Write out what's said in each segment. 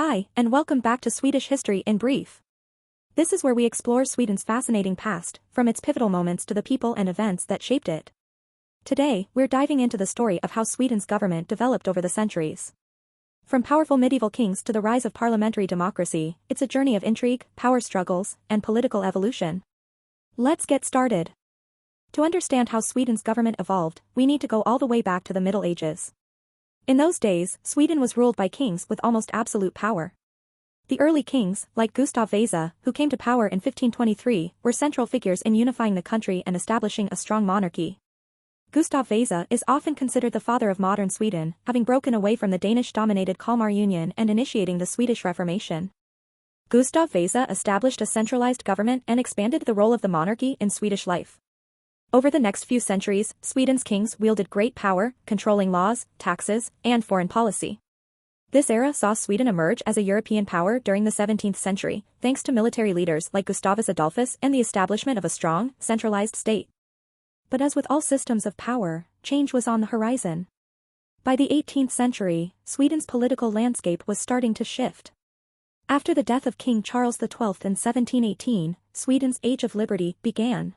Hi, and welcome back to Swedish History in Brief. This is where we explore Sweden's fascinating past, from its pivotal moments to the people and events that shaped it. Today, we're diving into the story of how Sweden's government developed over the centuries. From powerful medieval kings to the rise of parliamentary democracy, it's a journey of intrigue, power struggles, and political evolution. Let's get started. To understand how Sweden's government evolved, we need to go all the way back to the Middle Ages. In those days, Sweden was ruled by kings with almost absolute power. The early kings, like Gustav Vasa, who came to power in 1523, were central figures in unifying the country and establishing a strong monarchy. Gustav Vasa is often considered the father of modern Sweden, having broken away from the Danish-dominated Kalmar Union and initiating the Swedish Reformation. Gustav Vasa established a centralized government and expanded the role of the monarchy in Swedish life. Over the next few centuries, Sweden's kings wielded great power, controlling laws, taxes, and foreign policy. This era saw Sweden emerge as a European power during the 17th century, thanks to military leaders like Gustavus Adolphus and the establishment of a strong, centralized state. But as with all systems of power, change was on the horizon. By the 18th century, Sweden's political landscape was starting to shift. After the death of King Charles XII in 1718, Sweden's Age of Liberty began.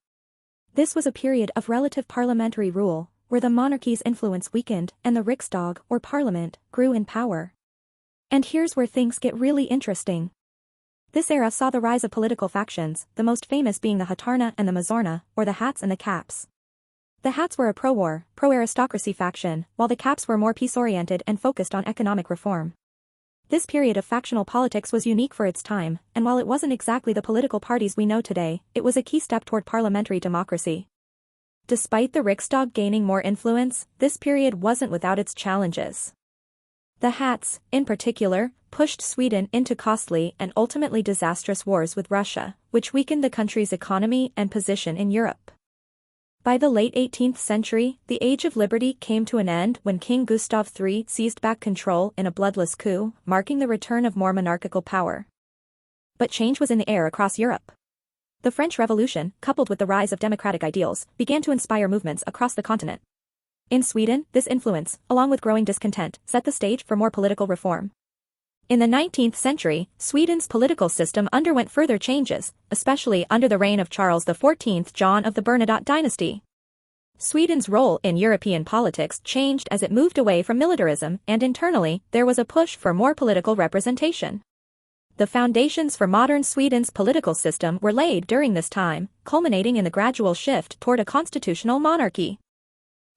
This was a period of relative parliamentary rule, where the monarchy's influence weakened and the Riksdag, or parliament, grew in power. And here's where things get really interesting. This era saw the rise of political factions, the most famous being the Hatarna and the Mazorna, or the Hats and the Caps. The Hats were a pro-war, pro-aristocracy faction, while the Caps were more peace-oriented and focused on economic reform. This period of factional politics was unique for its time, and while it wasn't exactly the political parties we know today, it was a key step toward parliamentary democracy. Despite the Riksdag gaining more influence, this period wasn't without its challenges. The Hats, in particular, pushed Sweden into costly and ultimately disastrous wars with Russia, which weakened the country's economy and position in Europe. By the late 18th century, the Age of Liberty came to an end when King Gustav III seized back control in a bloodless coup, marking the return of more monarchical power. But change was in the air across Europe. The French Revolution, coupled with the rise of democratic ideals, began to inspire movements across the continent. In Sweden, this influence, along with growing discontent, set the stage for more political reform. In the 19th century, Sweden's political system underwent further changes, especially under the reign of Charles XIV John of the Bernadotte dynasty. Sweden's role in European politics changed as it moved away from militarism, and internally, there was a push for more political representation. The foundations for modern Sweden's political system were laid during this time, culminating in the gradual shift toward a constitutional monarchy.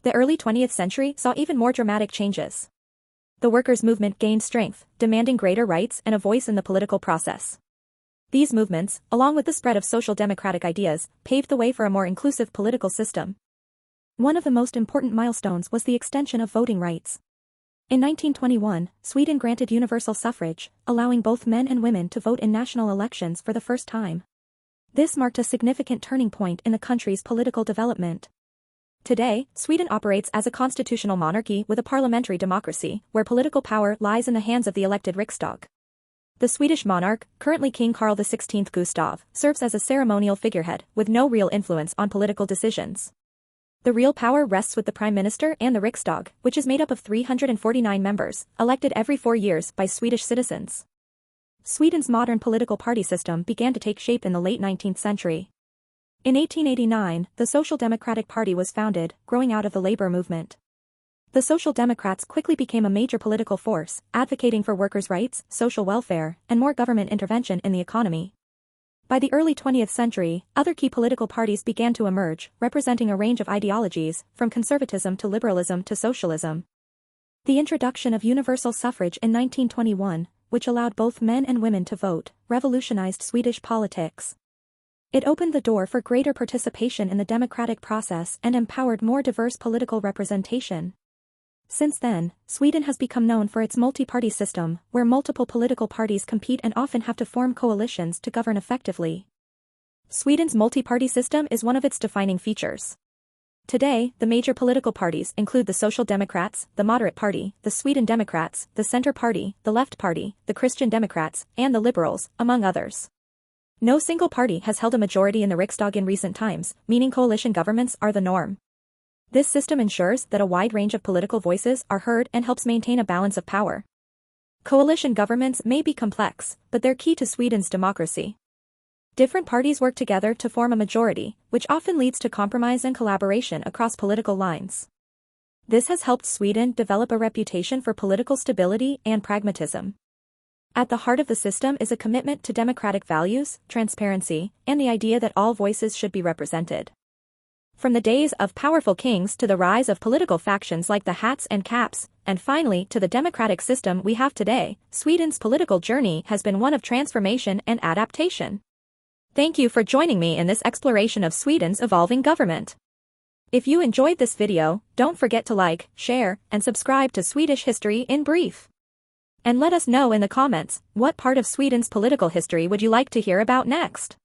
The early 20th century saw even more dramatic changes. The workers' movement gained strength, demanding greater rights and a voice in the political process. These movements, along with the spread of social democratic ideas, paved the way for a more inclusive political system. One of the most important milestones was the extension of voting rights. In 1921, Sweden granted universal suffrage, allowing both men and women to vote in national elections for the first time. This marked a significant turning point in the country's political development. Today, Sweden operates as a constitutional monarchy with a parliamentary democracy, where political power lies in the hands of the elected Riksdag. The Swedish monarch, currently King Carl XVI Gustav, serves as a ceremonial figurehead, with no real influence on political decisions. The real power rests with the Prime Minister and the Riksdag, which is made up of 349 members, elected every 4 years by Swedish citizens. Sweden's modern political party system began to take shape in the late 19th century. In 1889, the Social Democratic Party was founded, growing out of the labor movement. The Social Democrats quickly became a major political force, advocating for workers' rights, social welfare, and more government intervention in the economy. By the early 20th century, other key political parties began to emerge, representing a range of ideologies, from conservatism to liberalism to socialism. The introduction of universal suffrage in 1921, which allowed both men and women to vote, revolutionized Swedish politics. It opened the door for greater participation in the democratic process and empowered more diverse political representation. Since then, Sweden has become known for its multi-party system, where multiple political parties compete and often have to form coalitions to govern effectively. Sweden's multi-party system is one of its defining features. Today, the major political parties include the Social Democrats, the Moderate Party, the Sweden Democrats, the Center Party, the Left Party, the Christian Democrats, and the Liberals, among others. No single party has held a majority in the Riksdag in recent times, meaning coalition governments are the norm. This system ensures that a wide range of political voices are heard and helps maintain a balance of power. Coalition governments may be complex, but they're key to Sweden's democracy. Different parties work together to form a majority, which often leads to compromise and collaboration across political lines. This has helped Sweden develop a reputation for political stability and pragmatism. At the heart of the system is a commitment to democratic values, transparency, and the idea that all voices should be represented. From the days of powerful kings to the rise of political factions like the Hats and Caps, and finally to the democratic system we have today, Sweden's political journey has been one of transformation and adaptation. Thank you for joining me in this exploration of Sweden's evolving government. If you enjoyed this video, don't forget to like, share, and subscribe to Swedish History in Brief. And let us know in the comments, what part of Sweden's political history would you like to hear about next?